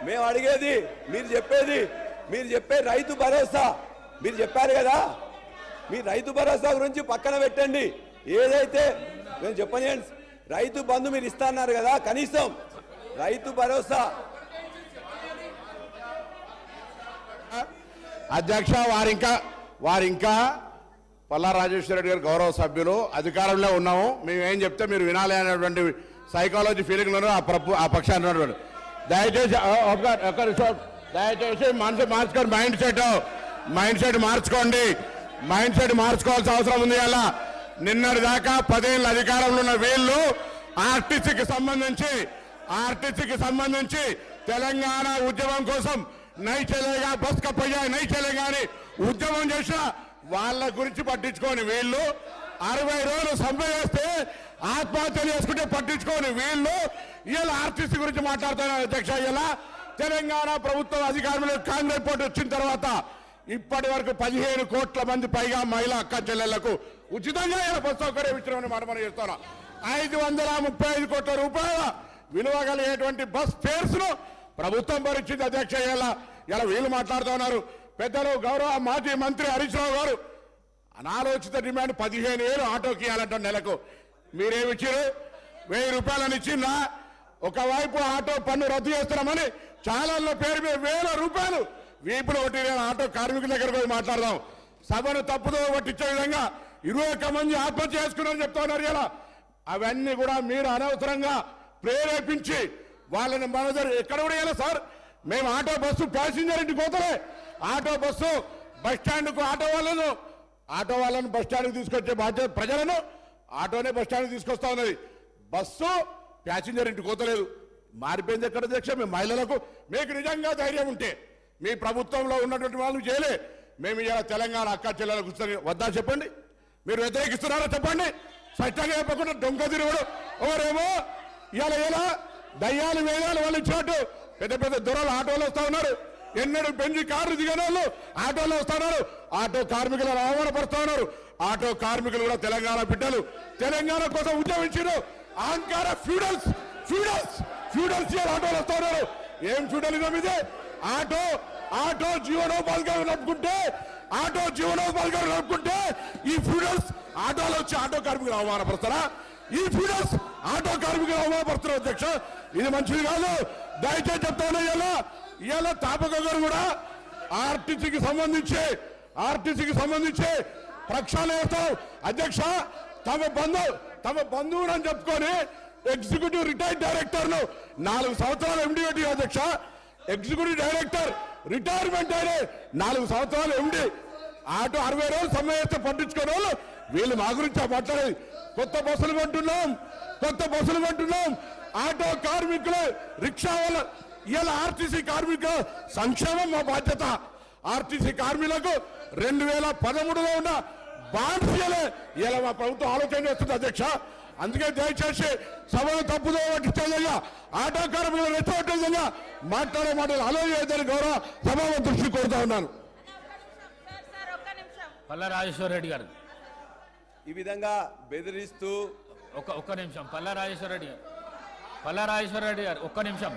మేము అడిగేది మీరు చెప్పే రైతు భరోసా మీరు చెప్పారు కదా, మీరు రైతు భరోసా గురించి పక్కన పెట్టండి. ఏదైతే మేము చెప్పండి, రైతు బంధు మీరు ఇస్తున్నారు కదా, కనీసం రైతు భరోసా. అధ్యక్ష, వారింకా పల్లా రాజేశ్వర రెడ్డి గారు గౌరవ సభ్యులు, అధికారంలో ఉన్నాము, మేము ఏం చెప్తే మీరు వినాలి అనేటువంటి సైకాలజీ ఫీలింగ్లోనూ ఆ పక్షాన్ని ఉన్నటువంటి దయచేసి మార్చుకోండి, మైండ్ సెట్ మార్చుకోండి, మైండ్ సెట్ మార్చుకోవాల్సిన అవసరం ఉంది. అలా నిన్నటి దాకా 10 ఏళ్ళ అధికారంలో ఉన్న వీళ్ళు ఆర్టీసీకి సంబంధించి తెలంగాణ ఉద్యమం కోసం నై చలేగా బస్ కప్పయ్యా నై చలేగా అని ఉద్యమం చేసిన వాళ్ళ గురించి పట్టించుకోని వీళ్ళు, 60 రోజులు సమ్మె చేస్తే ఆత్మహత్యలు చేసుకుంటే పట్టించుకోని వీళ్ళు ఇలా ఆర్టీసీ గురించి మాట్లాడుతున్నారు. అధ్యక్ష, ఇలా తెలంగాణ ప్రభుత్వం అధికారంలో కాంగ్రెస్ పార్టీ వచ్చిన తర్వాత ఇప్పటి వరకు 15 కోట్ల మంది పైగా మహిళా అక్క చెల్లెళ్లకు ఉచితంగా బస్ సౌకర్యం ఇచ్చినామని మనం చేస్తున్నాం. 535 కోట్ల రూపాయల విలువ కలిగేటువంటి బస్ ఫేర్స్ ను ప్రభుత్వం భరించింది. అధ్యక్ష, ఇలా వీళ్ళు మాట్లాడుతూ ఉన్నారు. పెద్దలు గౌరవ మాజీ మంత్రి హరీష్ రావు గారు అనాలోచిత డిమాండ్ 15,000 ఆటోకి ఇవ్వాలంట నెలకు. మీరేమిచ్చారు? 1000 రూపాయలని ఇచ్చిందా? ఒకవైపు ఆటో పన్ను రద్దు చేస్తున్నామని చాలా పేరు మీద 1000 రూపాయలు వీపులు కొట్టి ఆటో కార్మికుల దగ్గర పోయి మాట్లాడదాం. సభను తప్పుదో పట్టించే విధంగా 21 మంది ఆత్మహత్య చేసుకున్నారని చెప్తా ఉన్నారు. ఇలా అవన్నీ కూడా మీరు అనవసరంగా ప్రేరేపించి వాళ్ళని మన దగ్గర ఎక్కడ కూడా ఇలా సార్, మేము ఆటో బస్సు ప్యాసింజర్ ఇంటికి పోతలే, ఆటో బస్సు బస్ స్టాండ్కు ఆటో వాళ్ళను బస్ స్టాండ్కి తీసుకొచ్చే బాధ్యత ప్రజలను ఆటోనే బస్ స్టాండ్కి తీసుకొస్తా ఉన్నది. బస్సు ప్యాసింజర్ ఇంటికి పోతలేదు. మారిపోయింది ఎక్కడ అధ్యక్ష? మేము మహిళలకు మీకు నిజంగా ధైర్యం ఉంటే మీ ప్రభుత్వంలో ఉన్నటువంటి వాళ్ళు చేయలే, మేము ఇలా తెలంగాణ అక్క చెల్లెలకు కూర్చొని వద్దా చెప్పండి. మీరు వ్యతిరేకిస్తున్నారో చెప్పండి. స్పష్టంగా చెప్పకుండా దొంగ తిరుగుడు ఎవరేమో ఇలా దయ్యాలు వేదాలు వాళ్ళు ఇచ్చినట్టు పెద్ద పెద్ద దొరలు ఆటోలు వస్తా ఉన్నారు. ఎన్నడూ పెంచి కారు దిగిన వాళ్ళు ఆటోలో వస్తా ఉన్నారు. ఆటో కార్మికులను అవమానపరుస్తా ఉన్నారు. ఆటో కార్మికులు కూడా తెలంగాణ బిడ్డలు, తెలంగాణ కోసం ఉద్యమించారు. అహంకార ఫ్యూడల్స్ ఆటోలు వస్తా ఉన్నారు. ఏం ఫ్యూడలిజం ఇది? ఆటో జీవనోపాధిగా నడుపుకుంటే ఈ ఫ్యూడల్స్ ఆటోలు వచ్చి ఆటో కార్మికులు అవమానపరుస్తారా? ఈ ఫ్యూడల్స్ ఆటో కార్మికులు అవమానపరుస్తారు. అధ్యక్ష, ఇది మంచిది కాదు. దయచేసి చెప్తాను. ఇలా తాపక గారు కూడా ఆర్టీసీకి సంబంధించి ప్రక్షాళన చేస్తాం. అధ్యక్ష, తమ బంధువులు అని చెప్పుకొని ఎగ్జిక్యూటివ్ రిటైర్డ్ డైరెక్టర్లు 4 సంవత్సరాలు ఎండి పెట్టి అధ్యక్ష, ఎగ్జిక్యూటివ్ డైరెక్టర్ రిటైర్మెంట్ అయిన 4 సంవత్సరాలు ఎండి ఆటో 60 రోజులు సమ్మె చేస్తే పట్టించుకునే వాళ్ళు వీళ్ళు మా గురించి మాట్లాడేది. కొత్త బస్సులు కొంటున్నాం. ఆటో కార్మికులు, రిక్షా వాళ్ళ ఇలా ఆర్టీసీ కార్మికుల సంక్షేమం మా బాధ్యత. ఆర్టీసీ కార్మికులకు 2013లో ఉన్న బాండ్స్ ఇలా మా ప్రభుత్వం ఆలోచన చేస్తుంది. అధ్యక్ష, అందుకే దయచేసి సభను తప్పుదో పట్టించేదిగా ఆటో కార్మికులు రెచ్చగొట్టే విధంగా మాట్లాడే మాటలు అలో చేయదని గౌరవ సభాపతి దృష్టి కోరుతా ఉన్నాను. పల్లా రాజేశ్వర రెడ్డి గారు ఈ విధంగా బెదిరిస్తూ ఒక్క నిమిషం. పల్లా రాజేశ్వర రెడ్డి గారు ఒక్క నిమిషం.